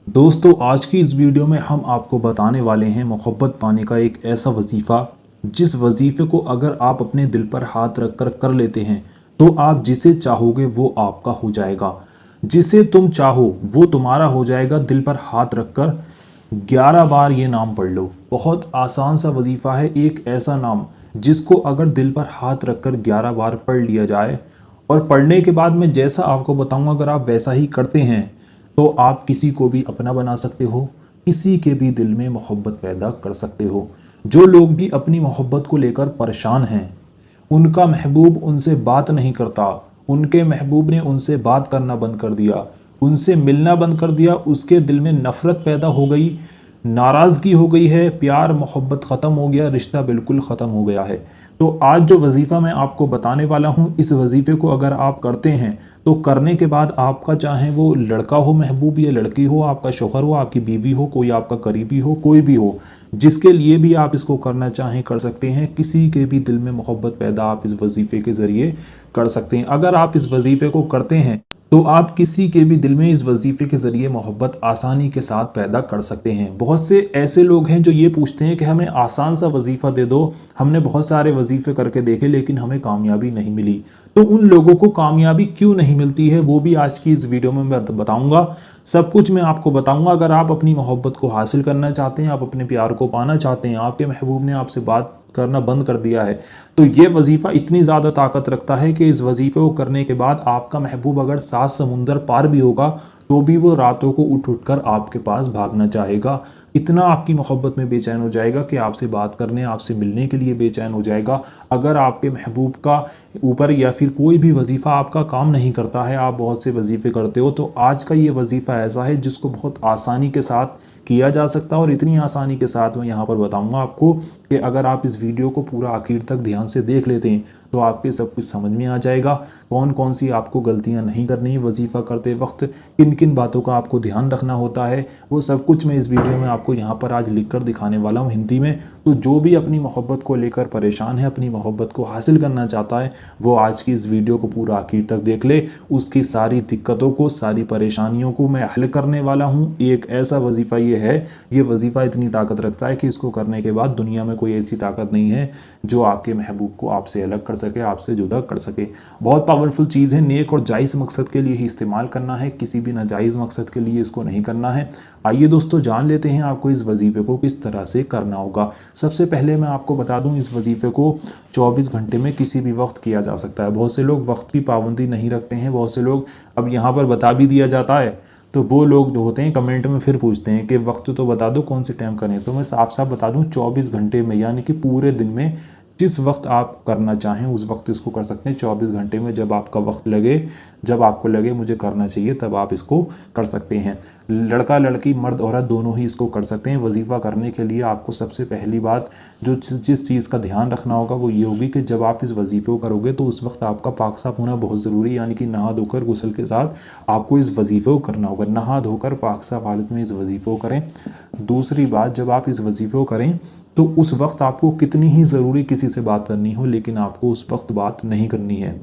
दोस्तों आज की इस वीडियो में हम आपको बताने वाले हैं मोहब्बत पाने का एक ऐसा वजीफ़ा जिस वजीफ़े को अगर आप अपने दिल पर हाथ रखकर कर लेते हैं तो आप जिसे चाहोगे वो आपका हो जाएगा। जिसे तुम चाहो वो तुम्हारा हो जाएगा। दिल पर हाथ रखकर 11 बार ये नाम पढ़ लो। बहुत आसान सा वजीफ़ा है, एक ऐसा नाम जिसको अगर दिल पर हाथ रखकर 11 बार पढ़ लिया जाए और पढ़ने के बाद मैं जैसा आपको बताऊंगा अगर आप वैसा ही करते हैं तो आप किसी को भी अपना बना सकते हो, किसी के भी दिल में मोहब्बत पैदा कर सकते हो। जो लोग भी अपनी मोहब्बत को लेकर परेशान हैं, उनका महबूब उनसे बात नहीं करता, उनके महबूब ने उनसे बात करना बंद कर दिया, उनसे मिलना बंद कर दिया, उसके दिल में नफ़रत पैदा हो गई, नाराज़गी हो गई है, प्यार मोहब्बत ख़त्म हो गया, रिश्ता बिल्कुल ख़त्म हो गया है। तो आज जो वजीफ़ा मैं आपको बताने वाला हूँ, इस वजीफ़े को अगर आप करते हैं तो करने के बाद आपका चाहे वो लड़का हो महबूब या लड़की हो, आपका शौहर हो, आपकी बीवी हो, कोई आपका करीबी हो, कोई भी हो, जिसके लिए भी आप इसको करना चाहें कर सकते हैं। किसी के भी दिल में मोहब्बत पैदा आप इस वजीफ़े के ज़रिए कर सकते हैं। अगर आप इस वजीफ़े को करते हैं तो आप किसी के भी दिल में इस वजीफ़े के ज़रिए मोहब्बत आसानी के साथ पैदा कर सकते हैं। बहुत से ऐसे लोग हैं जो ये पूछते हैं कि हमें आसान सा वजीफ़ा दे दो, हमने बहुत सारे वजीफ़े करके देखे लेकिन हमें कामयाबी नहीं मिली। तो उन लोगों को कामयाबी क्यों नहीं मिलती है वो भी आज की इस वीडियो में मैं बताऊंगा। सब कुछ मैं आपको बताऊंगा। अगर आप अपनी मोहब्बत को हासिल करना चाहते हैं, आप अपने प्यार को पाना चाहते हैं, आपके महबूब ने आपसे बात करना बंद कर दिया है, तो ये वजीफ़ा इतनी ज़्यादा ताकत रखता है कि इस वजीफ़े को करने के बाद आपका महबूब अगर 7 समुंदर पार भी होगा तो भी वो रातों को उठ कर आपके पास भागना चाहेगा। इतना आपकी मोहब्बत में बेचैन हो जाएगा कि आपसे बात करने, आपसे मिलने के लिए बेचैन हो जाएगा। अगर आपके महबूब का ऊपर या फिर कोई भी वजीफ़ा आपका काम नहीं करता है, आप बहुत से वजीफ़े करते हो, तो आज का ये वजीफ़ा ऐसा है जिसको बहुत आसानी के साथ किया जा सकता है। और इतनी आसानी के साथ मैं यहाँ पर बताऊंगा आपको कि अगर आप इस वीडियो को पूरा आखिर तक ध्यान से देख लेते हैं तो आपके सब कुछ समझ में आ जाएगा। कौन कौन सी आपको गलतियां नहीं करनी है वजीफ़ा करते वक्त, किन किन बातों का आपको ध्यान रखना होता है, वो सब कुछ मैं इस वीडियो में आपको यहाँ पर आज लिख कर दिखाने वाला हूँ हिंदी में। तो जो भी अपनी मोहब्बत को लेकर परेशान है, अपनी मोहब्बत को हासिल करना चाहता है, वो आज की इस वीडियो को पूरा आखिर तक देख ले। उसकी सारी दिक्कतों को, सारी परेशानियों को मैं हल करने वाला हूँ। एक ऐसा वजीफ़ा ये है, ये वजीफ़ा इतनी ताकत रखता है कि इसको करने के बाद दुनिया में कोई ऐसी ताकत नहीं है जो आपके महबूब को आपसे अलग कर सके, आपसे जुदा कर सके। बहुत पावरफुल चीज़ है। नेक और जायज़ मकसद के लिए ही इस्तेमाल करना है, किसी भी नाजायज़ मकसद के लिए इसको नहीं करना है। आइए दोस्तों जान लेते हैं आपको इस वजीफ़े को किस तरह से करना होगा। सबसे पहले मैं आपको बता दूं, इस वजीफ़े को 24 घंटे में किसी भी वक्त किया जा सकता है। बहुत से लोग वक्त की पाबंदी नहीं रखते हैं, बहुत से लोग, अब यहाँ पर बता भी दिया जाता है तो वो लोग जो होते हैं कमेंट में फिर पूछते हैं कि वक्त तो बता दो कौन से टाइम करें। तो मैं साफ साफ बता दूं, 24 घंटे में, यानी कि पूरे दिन में जिस वक्त आप करना चाहें उस वक्त इसको कर सकते हैं। 24 घंटे में जब आपका वक्त लगे, जब आपको लगे मुझे करना चाहिए, तब आप इसको कर सकते हैं। लड़का लड़की, मर्द औरत दोनों ही इसको कर सकते हैं। वजीफ़ा करने के लिए आपको सबसे पहली बात जो जिस चीज़ का ध्यान रखना होगा वो ये होगी कि जब आप इस वजीफ़े को करोगे तो उस वक्त आपका पाक साफ होना बहुत ज़रूरी है, यानी कि नहा धोकर गुस्ल के साथ आपको इस वजीफ़े को करना होगा। नहा धोकर पाक साफ हालत में इस वजीफ़े को करें। दूसरी बात, जब आप इस वजीफ़े को करें तो उस वक्त आपको कितनी ही ज़रूरी किसी से बात करनी हो, लेकिन आपको उस वक्त बात नहीं करनी है।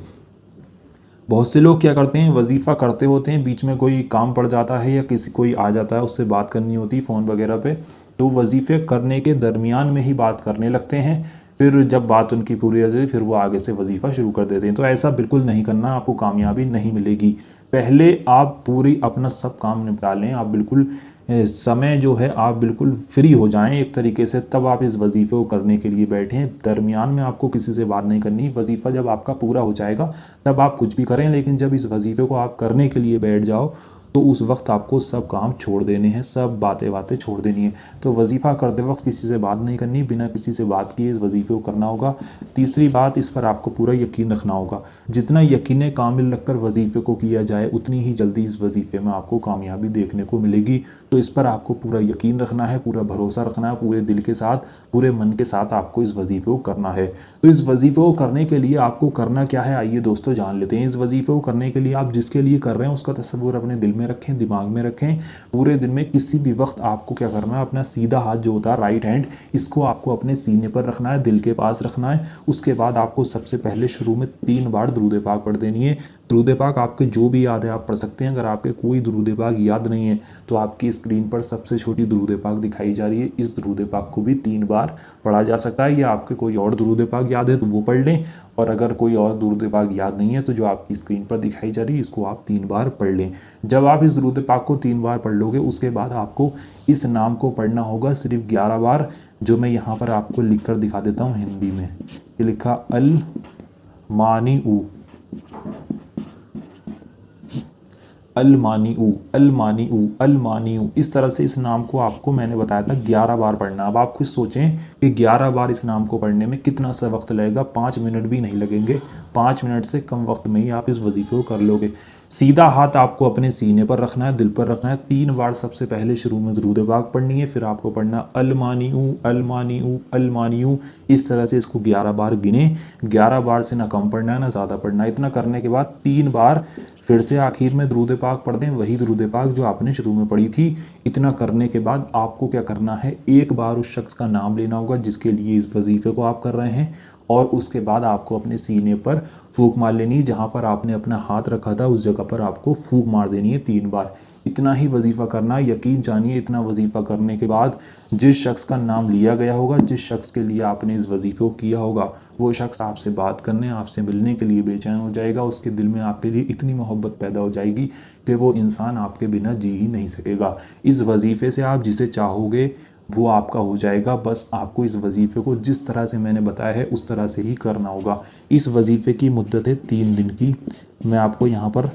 बहुत से लोग क्या करते हैं, वजीफ़ा करते होते हैं, बीच में कोई काम पड़ जाता है या किसी कोई आ जाता है, उससे बात करनी होती है फ़ोन वगैरह पे, तो वजीफ़े करने के दरमियान में ही बात करने लगते हैं। फिर जब बात उनकी पूरी हो जाती फिर वो आगे से वजीफ़ा शुरू कर देते हैं। तो ऐसा बिल्कुल नहीं करना, आपको कामयाबी नहीं मिलेगी। पहले आप पूरी अपना सब काम निपटा लें, आप बिल्कुल समय जो है आप बिल्कुल फ्री हो जाएं एक तरीके से, तब आप इस वजीफ़े को करने के लिए बैठें। दरमियान में आपको किसी से बात नहीं करनी। वजीफ़ा जब आपका पूरा हो जाएगा तब आप कुछ भी करें, लेकिन जब इस वजीफ़े को आप करने के लिए बैठ जाओ तो उस वक्त आपको सब काम छोड़ देने हैं, सब बातें छोड़ देनी है। तो वजीफ़ा करते वक्त किसी से बात नहीं करनी, बिना किसी से बात किए इस वजीफ़े को करना होगा। तीसरी बात, इस पर आपको पूरा यकीन रखना होगा। जितना यकीन कामिल रखकर वजीफ़े को किया जाए उतनी ही जल्दी इस वजीफ़े में आपको कामयाबी देखने को मिलेगी। तो इस पर आपको पूरा यकीन रखना है, पूरा भरोसा रखना है, पूरे दिल के साथ, पूरे मन के साथ आपको इस वजीफ़े को करना है। तो इस वजीफ़े को करने के लिए आपको करना क्या है, आइए दोस्तों जान लेते हैं। इस वजीफ़े को करने के लिए आप जिसके लिए कर रहे हैं उसका तस्वुर अपने दिल में रखें, दिमाग में रखें। पूरे दिन में किसी भी वक्त आपको क्या करना है, अपना सीधा हाथ जो होता है राइट हैंड, इसको आपको अपने सीने पर रखना है, दिल के पास रखना है। उसके बाद आपको सबसे पहले शुरू में 3 बार दुरूद पाक पढ़ देनी है। दुरूद पाक आपके जो भी याद है आप पढ़ सकते हैं। अगर आपके कोई दुरूद पाक याद नहीं है तो आपकी स्क्रीन पर सबसे छोटी दुरूद पाक दिखाई जा रही है, इस दुरूद पाक को भी 3 बार पढ़ा जा सकता है। या आपके कोई और दुरूद पाक याद है तो वो पढ़ लें, और अगर कोई और दुरूद पाक याद नहीं है तो जो आपकी स्क्रीन पर दिखाई जा रही है इसको आप 3 बार पढ़ लें। जब आप इस दुरूद पाक को 3 बार पढ़ लोगे उसके बाद आपको इस नाम को पढ़ना होगा सिर्फ 11 बार, जो मैं यहाँ पर आपको लिख कर दिखा देता हूँ हिंदी में। ये लिखा अल मानी अलमानीऊ अलमानीऊ अलमानीऊ, इस तरह से इस नाम को आपको मैंने बताया था 11 बार पढ़ना। अब आप खुद सोचें कि 11 बार इस नाम को पढ़ने में कितना सा वक्त लगेगा। 5 मिनट भी नहीं लगेंगे, 5 मिनट से कम वक्त में ही आप इस वजीफे को कर लोगे। सीधा हाथ आपको अपने सीने पर रखना है, दिल पर रखना है। 3 बार सबसे पहले शुरू में दुरूद पाक पढ़नी है, फिर आपको पढ़ना अलमानीऊ अलमानीऊ अलमानीऊ। इस तरह से इसको 11 बार गिने। 11 बार से ना कम पढ़ना है ना ज़्यादा पढ़ना है। इतना करने के बाद 3 बार फिर से आखिर में दुरूद पाक पढ़ दें, वही दुरूद पाक जो आपने शुरू में पढ़ी थी। इतना करने के बाद आपको क्या करना है, एक बार उस शख्स का नाम लेना होगा जिसके लिए इस वजीफे को आप कर रहे हैं, और उसके बाद आपको अपने सीने पर फूंक मार लेनी है। जहां पर आपने अपना हाथ रखा था उस जगह पर आपको फूंक मार देनी है 3 बार। इतना ही वजीफा करना है। यकीन जानिए इतना वजीफा करने के बाद जिस शख्स का नाम लिया गया होगा, जिस शख्स के लिए आपने इस वजीफे को किया होगा, वो शख्स आपसे बात करने, आपसे मिलने के लिए बेचैन हो जाएगा। उसके दिल में आपके लिए इतनी मोहब्बत पैदा हो जाएगी कि वो इंसान आपके बिना जी ही नहीं सकेगा। इस वजीफे से आप जिसे चाहोगे वो आपका हो जाएगा। बस आपको इस वजीफे को जिस तरह से मैंने बताया है उस तरह से ही करना होगा। इस वजीफे की मुद्दत है 3 दिन की। मैं आपको यहाँ पर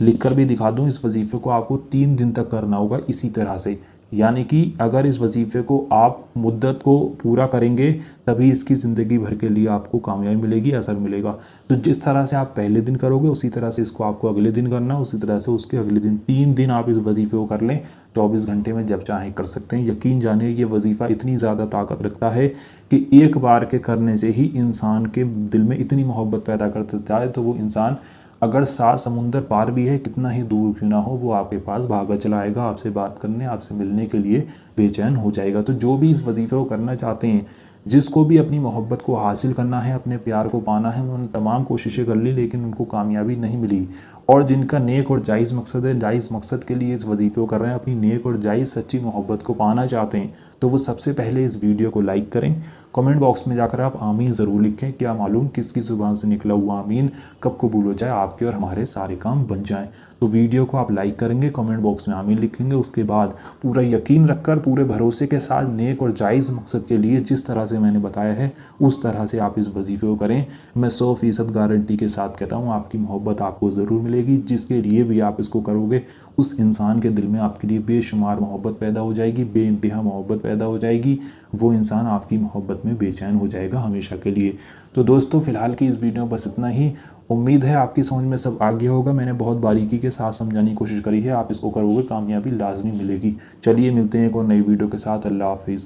लिख कर भी दिखा दूँ, इस वजीफे को आपको 3 दिन तक करना होगा इसी तरह से। यानी कि अगर इस वजीफे को आप मुद्दत को पूरा करेंगे तभी इसकी ज़िंदगी भर के लिए आपको कामयाबी मिलेगी, असर मिलेगा। तो जिस तरह से आप पहले दिन करोगे उसी तरह से इसको आपको अगले दिन करना, उसी तरह से उसके अगले दिन। 3 दिन आप इस वजीफे को कर लें, 24 घंटे में जब चाहें कर सकते हैं। यकीन जानिए ये वजीफ़ा इतनी ज़्यादा ताकत रखता है कि एक बार के करने से ही इंसान के दिल में इतनी मोहब्बत पैदा कर देता है, तो वो इंसान अगर 7 समुंदर पार भी है, कितना ही दूर क्यों ना हो, वो आपके पास भागा चला आएगा, आपसे बात करने, आपसे मिलने के लिए बेचैन हो जाएगा। तो जो भी इस वजीफे को करना चाहते हैं, जिसको भी अपनी मोहब्बत को हासिल करना है, अपने प्यार को पाना है, उन्होंने तमाम कोशिशें कर ली लेकिन उनको कामयाबी नहीं मिली। और जिनका नेक और जायज़ मकसद है, जायज़ मकसद के लिए इस वजीफे को कर रहे हैं, अपनी नेक और जायज़ सच्ची मोहब्बत को पाना चाहते हैं, तो वो सबसे पहले इस वीडियो को लाइक करें। कमेंट बॉक्स में जाकर आप आमीन ज़रूर लिखें। क्या मालूम किसकी ज़ुबान से निकला हुआ आमीन कब कबूल हो जाए, आपके और हमारे सारे काम बन जाएं। तो वीडियो को आप लाइक करेंगे, कमेंट बॉक्स में आमीन लिखेंगे, उसके बाद पूरा यकीन रखकर, पूरे भरोसे के साथ, नेक और जायज़ मकसद के लिए जिस तरह से मैंने बताया है उस तरह से आप इस वजीफे को करें। मैं 100% गारंटी के साथ कहता हूँ आपकी मोहब्बत आपको ज़रूर मिलेगी। जिसके लिए भी आप इसको करोगे उस इंसान के दिल में आपके लिए बेशुमार मोहब्बत पैदा हो जाएगी, बेइंतहा मोहब्बत पैदा हो जाएगी। वो इंसान आपकी मोहब्बत में बेचैन हो जाएगा हमेशा के लिए। तो दोस्तों फिलहाल की इस वीडियो में बस इतना ही। उम्मीद है आपकी समझ में सब आ गया होगा। मैंने बहुत बारीकी के साथ समझाने की कोशिश करी है। आप इसको करोगे कामयाबी लाजमी मिलेगी। चलिए मिलते हैं एक और नई वीडियो के साथ। अल्लाह हाफिज़।